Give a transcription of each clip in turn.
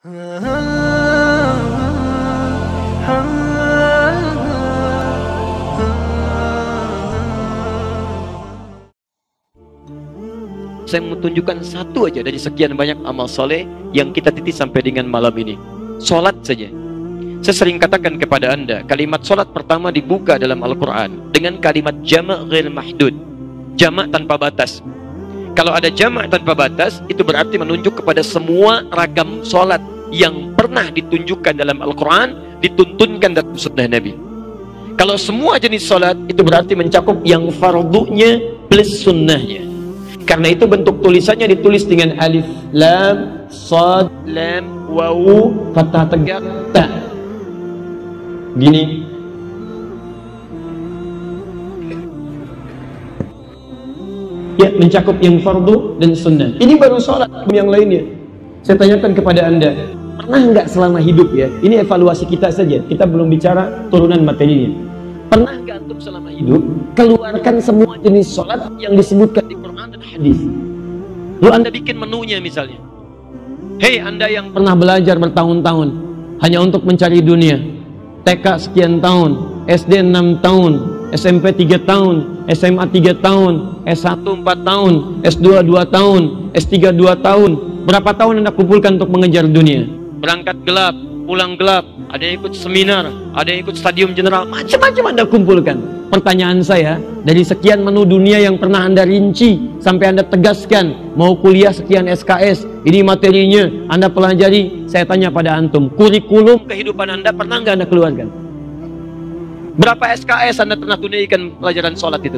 Saya mau tunjukkan satu aja dari sekian banyak amal soleh yang kita titi sampai dengan malam ini. Sholat saja. Saya sering katakan kepada Anda, kalimat sholat pertama dibuka dalam Al-Quran dengan kalimat jama' ghair mahdud, jama' tanpa batas. Kalau ada jama' tanpa batas, itu berarti menunjuk kepada semua ragam sholat yang pernah ditunjukkan dalam Al-Quran, dituntunkan dalam sunnah Nabi. Kalau semua jenis sholat, itu berarti mencakup yang fardunya plus sunnahnya. Karena itu bentuk tulisannya ditulis dengan alif, lam, sad, lam, wawu, fathah tegak, ta. Gini. Ya, mencakup yang fardu dan sunnah. Ini baru sholat, yang lainnya. Saya tanyakan kepada Anda, pernah nggak selama hidup ya? Ini evaluasi kita saja. Kita belum bicara turunan materinya. Pernah nggak antum selama hidup keluarkan semua jenis sholat yang disebutkan di Quran dan hadis? Lalu Anda bikin menunya misalnya. Hei Anda yang pernah belajar bertahun-tahun hanya untuk mencari dunia, TK sekian tahun, SD 6 tahun, SMP 3 tahun, SMA 3 tahun, S1 4 tahun, S2 2 tahun, S3 2 tahun. Berapa tahun Anda kumpulkan untuk mengejar dunia? Berangkat gelap, pulang gelap, ada yang ikut seminar, ada yang ikut stadium general, macam-macam Anda kumpulkan. Pertanyaan saya, dari sekian menu dunia yang pernah Anda rinci sampai Anda tegaskan, mau kuliah sekian SKS, ini materinya Anda pelajari, saya tanya pada antum, kurikulum kehidupan Anda pernah nggak Anda keluarkan? Berapa SKS Anda pernah tunaikan pelajaran sholat itu?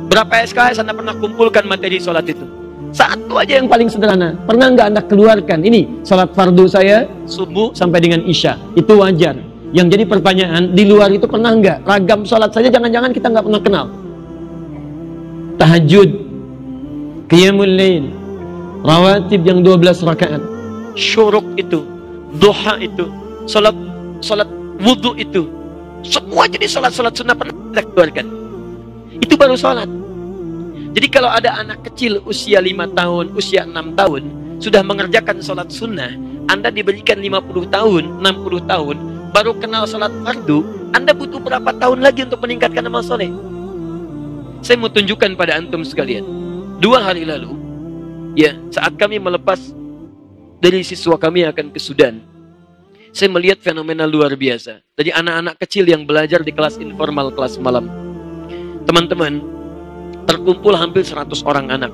Berapa SKS Anda pernah kumpulkan materi sholat itu? Satu aja yang paling sederhana, pernah nggak Anda keluarkan? Ini sholat fardu saya subuh sampai dengan isya, itu wajar. Yang jadi pertanyaan, di luar itu pernah nggak? Ragam sholat saja jangan-jangan kita nggak pernah kenal. Tahajud, qiyamul lail, rawatib yang 12 rakaat, syuruk itu, duha itu, sholat wudhu itu, semua jenis sholat sunnah pernah kita keluarkan. Itu baru sholat. Jadi kalau ada anak kecil usia 5 tahun, usia 6 tahun sudah mengerjakan sholat sunnah, Anda diberikan 50 tahun, 60 tahun baru kenal sholat fardu, Anda butuh berapa tahun lagi untuk meningkatkan amal soleh? Saya mau tunjukkan pada antum sekalian. 2 hari lalu, ya, saat kami melepas dari siswa kami yang akan ke Sudan, saya melihat fenomena luar biasa. Jadi anak-anak kecil yang belajar di kelas informal, kelas malam. Teman-teman, terkumpul hampir 100 orang anak.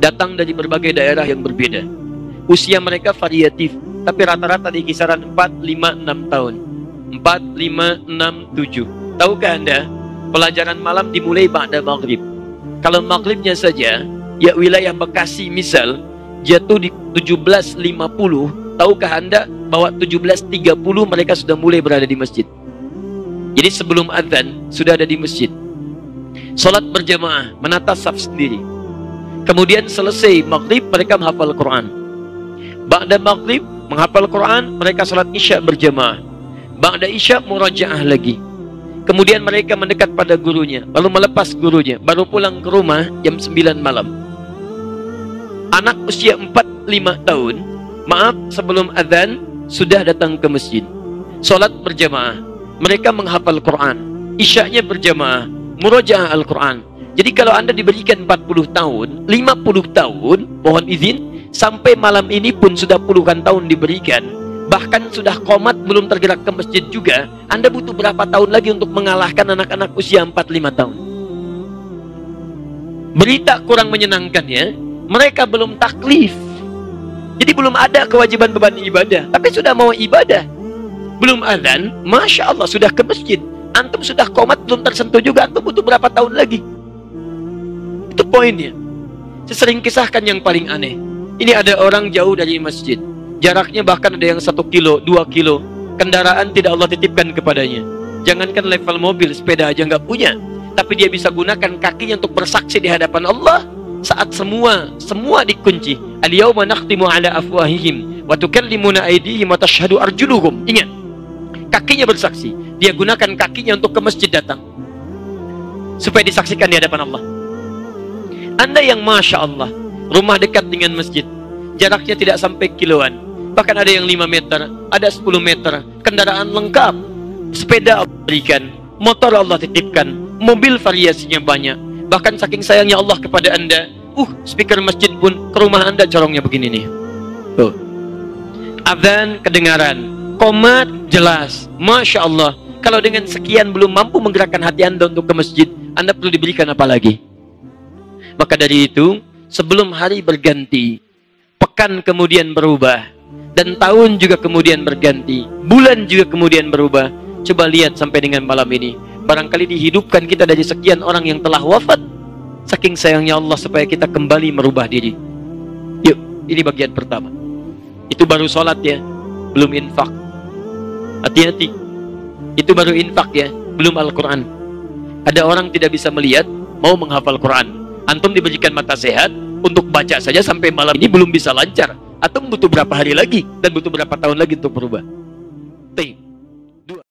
Datang dari berbagai daerah yang berbeda. Usia mereka variatif, tapi rata-rata di kisaran 4, 5, 6 tahun. 4, 5, 6, 7. Tahukah Anda, pelajaran malam dimulai ba'da maghrib. Kalau maghribnya saja, ya wilayah Bekasi misal, jatuh di 17.50, tahukah Anda bahwa 17.30 mereka sudah mulai berada di masjid. Jadi sebelum azan, sudah ada di masjid. Salat berjamaah, menata saf sendiri. Kemudian selesai maghrib, mereka menghafal Quran. Ba'da maghrib, menghafal Quran, mereka salat isya berjamaah. Ba'da isya, murajaah lagi. Kemudian mereka mendekat pada gurunya, lalu melepas gurunya, baru pulang ke rumah jam 9 malam. Anak usia 4-5 tahun, maaf, sebelum azan, sudah datang ke masjid. Salat berjamaah, mereka menghafal Quran. Isyanya berjamaah, murajaah Al-Quran. Jadi kalau Anda diberikan 40 tahun, 50 tahun, mohon izin, sampai malam ini pun sudah puluhan tahun diberikan, bahkan sudah qomat belum tergerak ke masjid juga, Anda butuh berapa tahun lagi untuk mengalahkan anak-anak usia 4-5 tahun? Berita kurang menyenangkan ya, mereka belum taklif. Jadi belum ada kewajiban beban ibadah, tapi sudah mau ibadah. Belum azan, Masya Allah sudah ke masjid. Antum sudah qomat belum tersentuh juga, antum butuh berapa tahun lagi? Itu poinnya. Saya sering kisahkan yang paling aneh. Ini ada orang jauh dari masjid, jaraknya bahkan ada yang 1 kilo, 2 kilo. Kendaraan tidak Allah titipkan kepadanya. Jangankan level mobil, sepeda aja nggak punya, tapi dia bisa gunakan kakinya untuk bersaksi di hadapan Allah saat semua dikunci. Al-yawma nakhtimu ala afwahihim wa tukallimuna aydihim wa tashhadu arjuluhum. Ingat, kakinya bersaksi. Dia gunakan kakinya untuk ke masjid datang supaya disaksikan di hadapan Allah. Anda yang Masya Allah, rumah dekat dengan masjid, jaraknya tidak sampai kiloan, Bahkan ada yang 5 meter, ada 10 meter. Kendaraan lengkap. Sepeda Allah berikan, motor Allah titipkan, mobil variasinya banyak. Bahkan saking sayangnya Allah kepada Anda, speaker masjid pun ke rumah Anda corongnya begini nih. Tuh. Adzan kedengaran, qomat jelas. Masya Allah. Kalau dengan sekian belum mampu menggerakkan hati Anda untuk ke masjid, Anda perlu diberikan apa lagi? Maka dari itu, sebelum hari berganti, pekan kemudian berubah, dan tahun juga kemudian berganti, bulan juga kemudian berubah. Coba lihat sampai dengan malam ini, barangkali dihidupkan kita dari sekian orang yang telah wafat. Saking sayangnya Allah supaya kita kembali merubah diri. Yuk, ini bagian pertama. Itu baru sholat ya, belum infak. Hati-hati, itu baru infak ya, belum Al-Quran. Ada orang tidak bisa melihat, mau menghafal Quran. Antum diberikan mata sehat, untuk baca saja sampai malam ini belum bisa lancar. Atau butuh berapa hari lagi, dan butuh berapa tahun lagi untuk berubah.